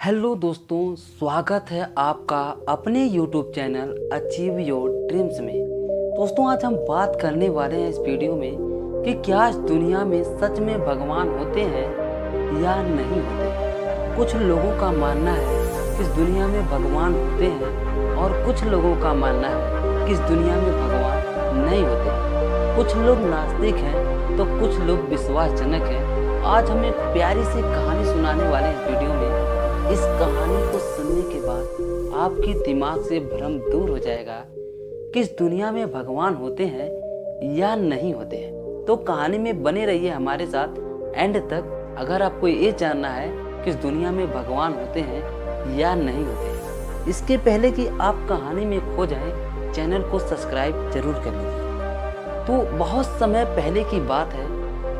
Hello दोस्तों, स्वागत है आपका अपने YouTube channel achieve your dreams में। दोस्तों, आज हम बात करने वाले हैं इस वीडियो में कि क्या इस दुनिया में सच में भगवान होते हैं या नहीं होते। कुछ लोगों का मानना है कि इस दुनिया में भगवान होते हैं और कुछ लोगों का मानना है कि इस दुनिया में भगवान नहीं होते। कुछ लोग नास्तिक हैं तो कुछ लोग विश्वासजनक हैं। आज हम एक प्यारी सी कहानी सुनाने वाले हैं इस वीडियो में। इस कहानी को सुनने के बाद आपके दिमाग से भ्रम दूर हो जाएगा कि इस दुनिया में भगवान होते हैं या नहीं होते हैं। तो कहानी में बने रहिए हमारे साथ एंड तक अगर आपको ये जानना है कि इस दुनिया में भगवान होते हैं या नहीं होते हैं। इसके पहले कि आप कहानी में खो जाएं, चैनल को सब्सक्राइब जरूर कर लीजिए। तो बहुत समय पहले की बात है,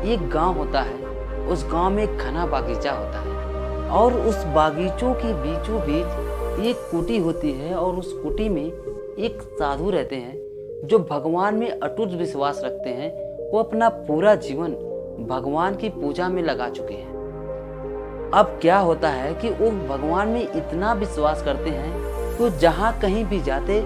एक गाँव होता है। उस गाँव में एक घना बागीचा होता है और उस बागीचों के बीचों बीच एक कुटी होती है और उस कुटी में एक साधु रहते हैं जो भगवान में अटूट विश्वास रखते हैं। वो अपना पूरा जीवन भगवान की पूजा में लगा चुके हैं। अब क्या होता है कि वो भगवान में इतना विश्वास करते हैं तो जहाँ कहीं भी जाते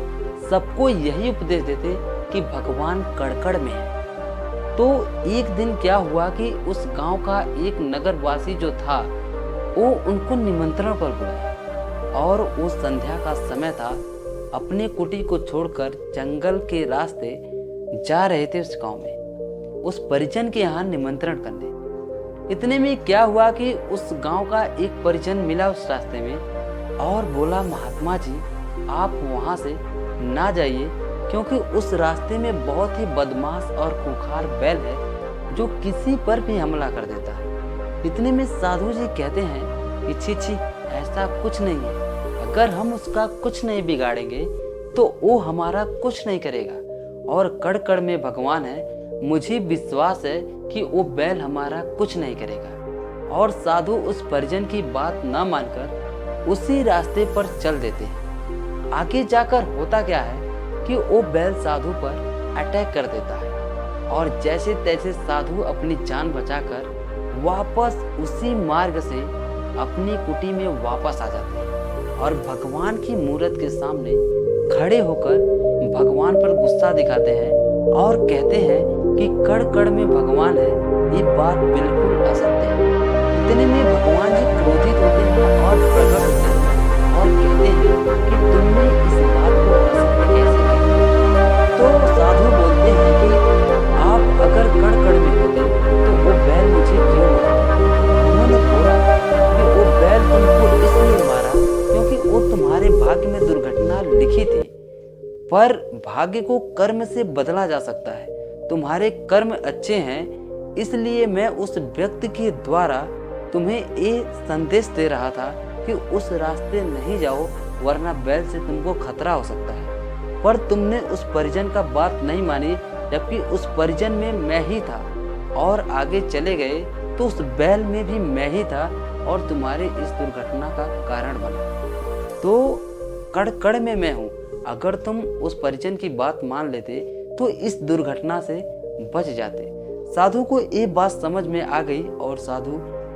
सबको यही उपदेश देते कि भगवान कड़ में है। तो एक दिन क्या हुआ कि उस गांव का एक नगरवासी जो था वो उनको निमंत्रण पर बुलाया और वो संध्या का समय था। अपने कुटी को छोड़कर जंगल के रास्ते जा रहे थे उस गांव में उस परिजन के यहाँ निमंत्रण करने। इतने में क्या हुआ कि उस गांव का एक परिजन मिला उस रास्ते में और बोला, महात्मा जी आप वहाँ से ना जाइए क्योंकि उस रास्ते में बहुत ही बदमाश और खूंखार बैल है जो किसी पर भी हमला कर देता है। इतने में साधु जी कहते हैं कि छी ऐसा कुछ नहीं है। अगर हम उसका कुछ नहीं बिगाड़ेंगे तो वो हमारा कुछ नहीं करेगा और कड़ में भगवान है। मुझे विश्वास है कि वो बैल हमारा कुछ नहीं करेगा। और साधु उस परिजन की बात न मानकर उसी रास्ते पर चल देते हैं। आगे जाकर होता क्या है कि वो बैल साधु पर अटैक कर देता है और जैसे तैसे साधु अपनी जान बचाकर वापस उसी मार्ग से अपनी कुटी में वापस आ जाते हैं और भगवान की मूर्त के सामने खड़े होकर भगवान पर गुस्सा दिखाते हैं और कहते हैं कि कड़ में भगवान है, ये बात बिल्कुल असत्य है। इतने में भगवान जी क्रोधित होते हैं और प्रकट होते हैं और कहते हैं कि तुमने इस बात को असत्य कैसे किया। तो साधु बोलते हैं कि आप अगर कड़ में होते तो वो बैल मुझे क्यों मारा। उन्होंने बोला कि वो बैल तुमको इसलिए मारा क्योंकि वो तुम्हारे भाग्य में दुर्घटना लिखी थी, पर भाग्य को कर्म से बदला जा सकता है। तुम्हारे कर्म अच्छे हैं इसलिए मैं उस व्यक्ति के द्वारा तुम्हें ये संदेश दे रहा था कि उस रास्ते नहीं जाओ वरना बैल से तुमको खतरा हो सकता है। पर तुमने उस परिजन का बात नहीं मानी, जबकि उस परिजन में मैं ही था और आगे चले गए तो उस बैल में भी मैं ही था और तुम्हारे इस दुर्घटना का कारण बना। तो कड़ में मैं हूँ। अगर तुम उस परिजन की बात मान लेते तो इस दुर्घटना से बच जाते। साधु को ये बात समझ में आ गई और साधु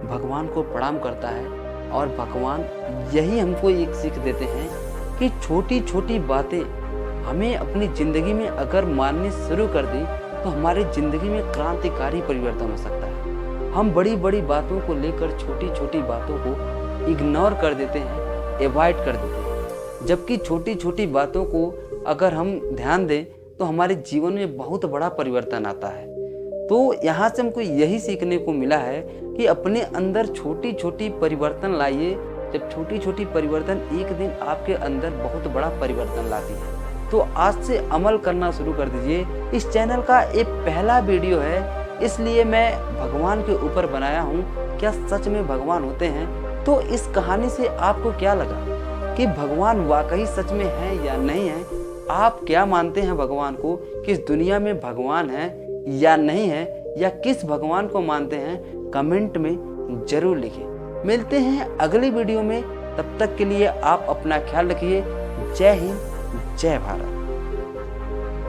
भगवान को प्रणाम करता है और भगवान यही हमको एक सीख देते हैं कि छोटी छोटी बातें हमें अपनी जिंदगी में अगर माननी शुरू कर दी तो हमारी जिंदगी में क्रांतिकारी परिवर्तन हो सकता है। हम बड़ी बड़ी बातों को लेकर छोटी छोटी बातों को इग्नोर कर देते हैं, एवॉइड कर देते हैं, जबकि छोटी छोटी बातों को अगर हम ध्यान दें तो हमारे जीवन में बहुत बड़ा परिवर्तन आता है। तो यहाँ से हमको यही सीखने को मिला है कि अपने अंदर छोटी छोटी परिवर्तन लाइए। जब छोटी छोटी परिवर्तन एक दिन आपके अंदर बहुत बड़ा परिवर्तन लाती है। तो आज से अमल करना शुरू कर दीजिए। इस चैनल का ये पहला वीडियो है इसलिए मैं भगवान के ऊपर बनाया हूँ। क्या सच में भगवान होते हैं? तो इस कहानी से आपको क्या लगा कि भगवान वाकई सच में है या नहीं है? आप क्या मानते हैं भगवान को कि इस दुनिया में भगवान है या नहीं है, या किस भगवान को मानते हैं? कमेंट में जरूर लिखिए। मिलते हैं अगली वीडियो में, तब तक के लिए आप अपना ख्याल रखिए। जय हिंद, जय भारत।